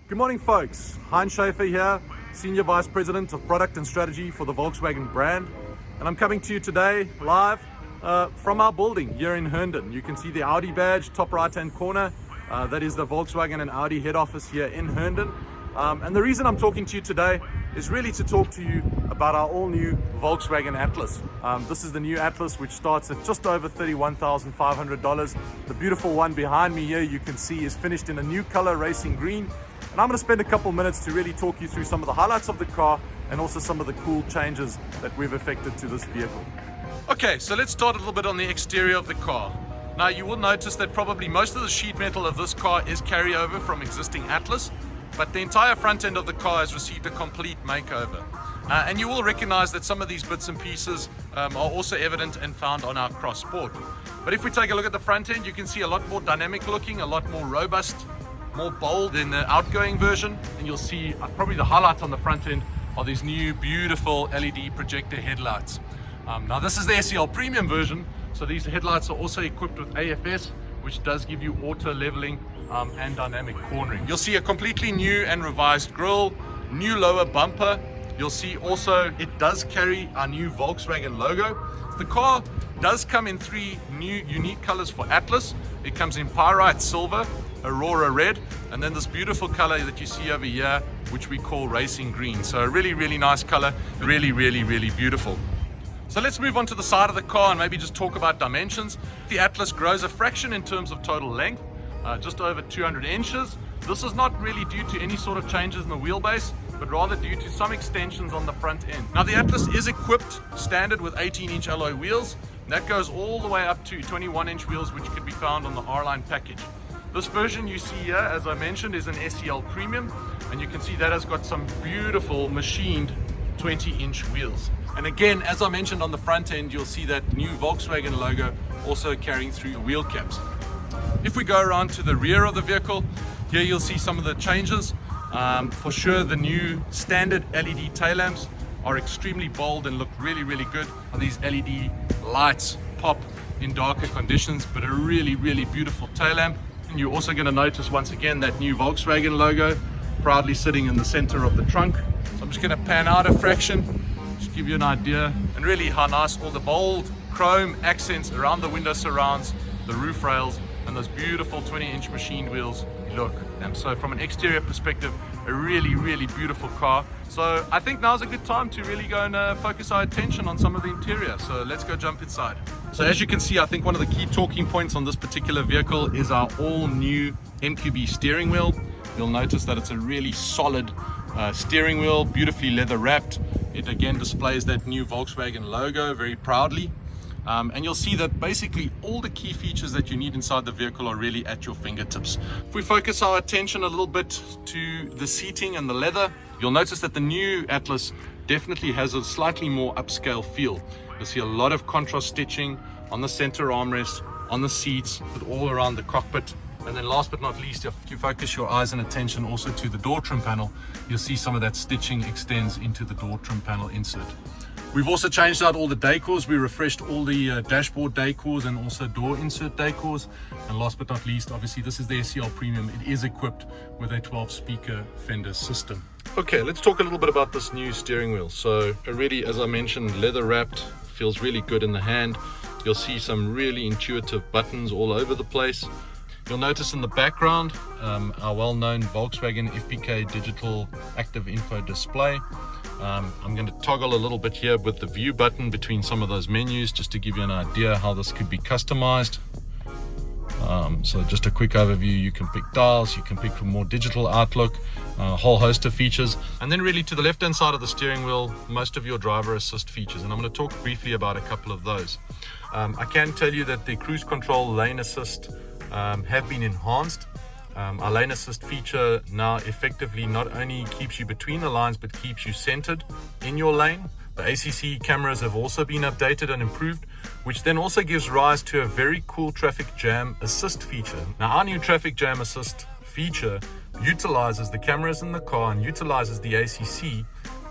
Good morning, folks. Heinz Schaefer here, Senior Vice President of Product and Strategy for the Volkswagen brand. And I'm coming to you today live from our building here in Herndon. You can see the Audi badge, top right-hand corner. That is the Volkswagen and Audi head office here in Herndon. And the reason I'm talking to you today is really to talk to you about our all-new Volkswagen Atlas. This is the new Atlas, which starts at just over $31,500. The beautiful one behind me here, you can see, is finished in a new color, racing green. And I'm going to spend a couple minutes to really talk you through some of the highlights of the car and also some of the cool changes that we've effected to this vehicle. Okay, so let's start a little bit on the exterior of the car. Now, you will notice that probably most of the sheet metal of this car is carryover from existing Atlas, but the entire front end of the car has received a complete makeover. And you will recognize that some of these bits and pieces are also evident and found on our Cross Sport. But if we take a look at the front end, you can see a lot more dynamic looking, a lot more robust, more bold than the outgoing version. And you'll see probably the highlight on the front end are these new beautiful LED projector headlights. Now this is the SEL Premium version, so these headlights are also equipped with AFS, which does give you auto leveling and dynamic cornering. You'll see a completely new and revised grille, new lower bumper. You'll see also it does carry our new Volkswagen logo. The car does come in three new unique colors for Atlas. It comes in Pyrite Silver, Aurora Red, and then this beautiful color that you see over here, which we call Racing Green. So a really, really nice color, really, really, really beautiful. So let's move on to the side of the car and maybe just talk about dimensions. The Atlas grows a fraction in terms of total length, just over 200 inches. This is not really due to any sort of changes in the wheelbase, but rather due to some extensions on the front end. Now the Atlas is equipped standard with 18-inch alloy wheels. That goes all the way up to 21-inch wheels, which can be found on the R-Line package. This version you see here, as I mentioned, is an SEL Premium, and you can see that has got some beautiful machined 20-inch wheels. And again, as I mentioned on the front end, you'll see that new Volkswagen logo also carrying through the wheel caps. If we go around to the rear of the vehicle, here you'll see some of the changes. For sure, the new standard LED tail lamps are extremely bold and look really, really good. These LED lights pop in darker conditions, but a really, really beautiful tail lamp. And you're also going to notice once again that new Volkswagen logo proudly sitting in the center of the trunk. So I'm just going to pan out a fraction, just give you an idea, and really how nice all the bold chrome accents around the window surrounds, the roof rails, and those beautiful 20-inch machined wheels look. And so from an exterior perspective, a really, really beautiful car. So I think now's a good time to really go and focus our attention on some of the interior. So let's go jump inside. So as you can see, I think one of the key talking points on this particular vehicle is our all-new MQB steering wheel. You'll notice that it's a really solid steering wheel, beautifully leather wrapped. It again displays that new Volkswagen logo very proudly. And you'll see that basically all the key features that you need inside the vehicle are really at your fingertips. If we focus our attention a little bit to the seating and the leather, you'll notice that the new Atlas definitely has a slightly more upscale feel. You'll see a lot of contrast stitching on the center armrest, on the seats, but all around the cockpit. And then last but not least, if you focus your eyes and attention also to the door trim panel, you'll see some of that stitching extends into the door trim panel insert. We've also changed out all the decors. We refreshed all the dashboard decors and also door insert decors. And last but not least, obviously this is the SEL Premium. It is equipped with a 12-speaker Fender system. Okay, let's talk a little bit about this new steering wheel. So already, as I mentioned, leather wrapped, feels really good in the hand. You'll see some really intuitive buttons all over the place. You'll notice in the background our well-known Volkswagen FPK Digital Active Info display. I'm going to toggle a little bit here with the view button between some of those menus just to give you an idea how this could be customized. So just a quick overview, you can pick dials, you can pick for more digital outlook, a whole host of features. And then really to the left hand side of the steering wheel, most of your driver assist features. And I'm going to talk briefly about a couple of those. I can tell you that the cruise control lane assist have been enhanced. Our lane assist feature now effectively not only keeps you between the lines, but keeps you centered in your lane. The ACC cameras have also been updated and improved, which then also gives rise to a very cool traffic jam assist feature. Now, our new traffic jam assist feature utilizes the cameras in the car and utilizes the ACC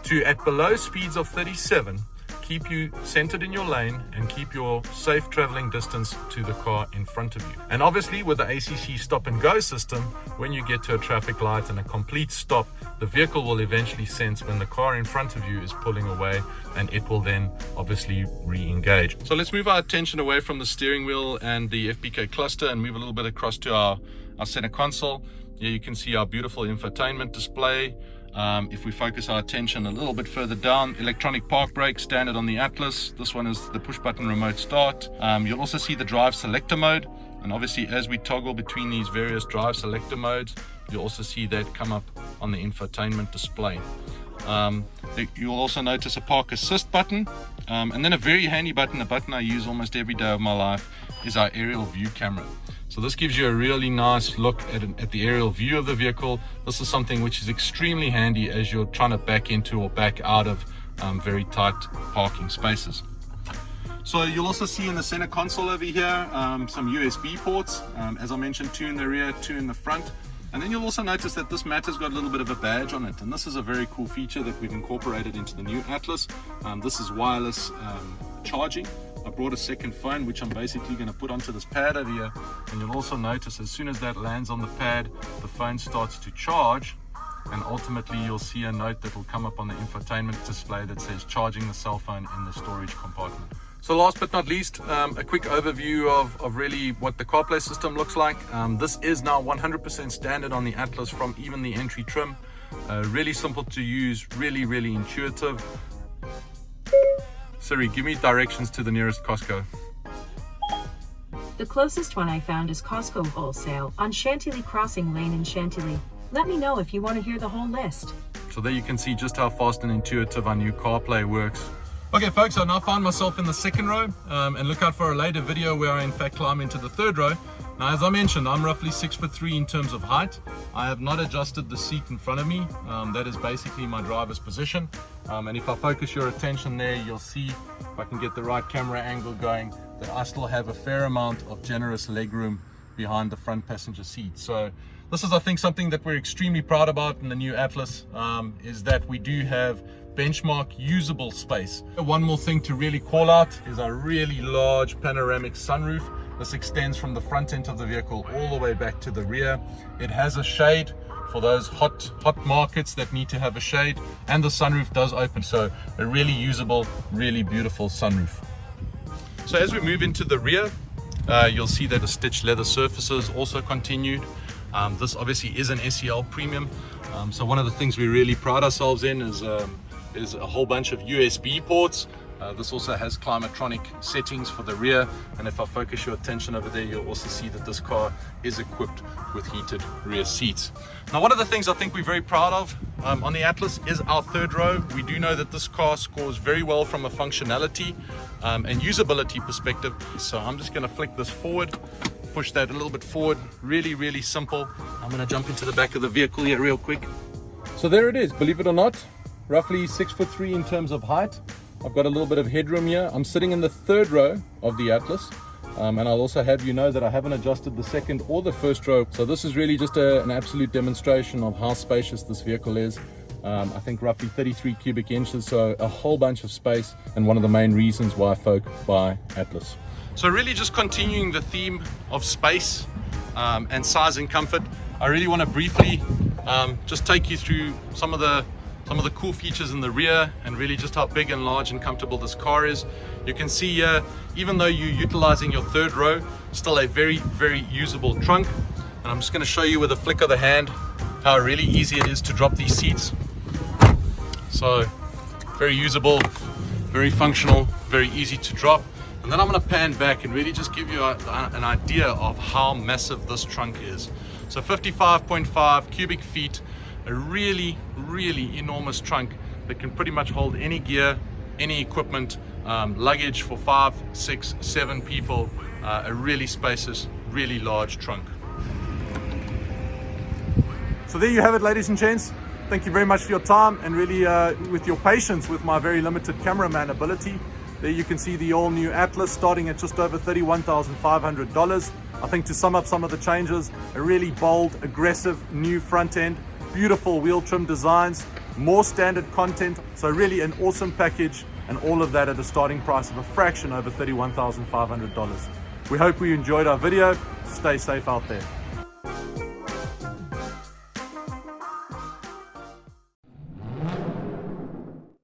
to, at below speeds of 37, keep you centered in your lane and keep your safe traveling distance to the car in front of you. And obviously with the ACC stop and go system, when you get to a traffic light and a complete stop, the vehicle will eventually sense when the car in front of you is pulling away, and it will then obviously re-engage. So let's move our attention away from the steering wheel and the FPK cluster and move a little bit across to our center console. Here you can see our beautiful infotainment display. If we focus our attention a little bit further down, electronic park brake standard on the Atlas. This one is the push button remote start. You'll also see the drive selector mode, and obviously as we toggle between these various drive selector modes, you'll also see that come up on the infotainment display. You'll also notice a park assist button, and then a very handy button, a button I use almost every day of my life, is our aerial view camera. So this gives you a really nice look at the aerial view of the vehicle. This is something which is extremely handy as you're trying to back into or back out of very tight parking spaces. So you'll also see in the center console over here some USB ports. As I mentioned, 2 in the rear, 2 in the front. And then you'll also notice that this mat has got a little bit of a badge on it, and this is a very cool feature that we've incorporated into the new Atlas. This is wireless charging. I brought a second phone which I'm basically going to put onto this pad over here, and you'll also notice as soon as that lands on the pad, the phone starts to charge, and ultimately you'll see a note that will come up on the infotainment display that says charging the cell phone in the storage compartment. So last but not least, a quick overview of really what the CarPlay system looks like. This is now 100% standard on the Atlas from even the entry trim. Really simple to use, really intuitive. Siri, give me directions to the nearest Costco. The closest one I found is Costco Wholesale on Chantilly Crossing Lane in Chantilly. Let me know if you want to hear the whole list. So there you can see just how fast and intuitive our new CarPlay works. Okay folks, I now find myself in the second row, and look out for a later video where I in fact climb into the third row. Now as I mentioned, I'm roughly 6'3" in terms of height. I have not adjusted the seat in front of me. That is basically my driver's position. And if I focus your attention there, you'll see, if I can get the right camera angle going, that I still have a fair amount of generous legroom behind the front passenger seat. So this is, I think, something that we're extremely proud about in the new Atlas, is that we do have benchmark usable space. One more thing to really call out is our really large panoramic sunroof. This extends from the front end of the vehicle all the way back to the rear. It has a shade for those hot markets that need to have a shade, and the sunroof does open, so a really usable, really beautiful sunroof. So as we move into the rear, you'll see that the stitched leather surfaces also continued. This obviously is an SEL Premium, so one of the things we really pride ourselves in is a whole bunch of USB ports. This also has climatronic settings for the rear, and if I focus your attention over there, you'll also see that this car is equipped with heated rear seats. Now, one of the things I think we're very proud of on the Atlas is our third row. We do know that this car scores very well from a functionality and usability perspective. So I'm just going to flick this forward, push that a little bit forward. Really simple. I'm going to jump into the back of the vehicle here real quick. So there it is, believe it or not, roughly 6'3" in terms of height. I've got a little bit of headroom here. I'm sitting in the third row of the Atlas, and I'll also have you know that I haven't adjusted the second or the first row. So this is really just an absolute demonstration of how spacious this vehicle is. I think roughly 33 cubic inches, so a whole bunch of space, and one of the main reasons why folk buy Atlas. So really just continuing the theme of space and size and comfort, I really want to briefly just take you through some of the cool features in the rear, and really just how big and large and comfortable this car is. You can see here, even though you're utilizing your third row, still a very usable trunk. And I'm just going to show you with a flick of the hand how really easy it is to drop these seats. So very usable, very functional, very easy to drop. And then I'm going to pan back and really just give you an idea of how massive this trunk is. So 55.5 cubic feet, a really enormous trunk that can pretty much hold any gear, any equipment, luggage for 5, 6, 7 people. A really spacious, really large trunk. So there you have it, ladies and gents. Thank you very much for your time, and really with your patience with my very limited cameraman ability. There you can see the all new Atlas starting at just over $31,500. I think to sum up some of the changes, a really bold, aggressive new front end, beautiful wheel trim designs, more standard content, so really an awesome package and all of that at a starting price of a fraction over $31,500. We hope you enjoyed our video. Stay safe out there.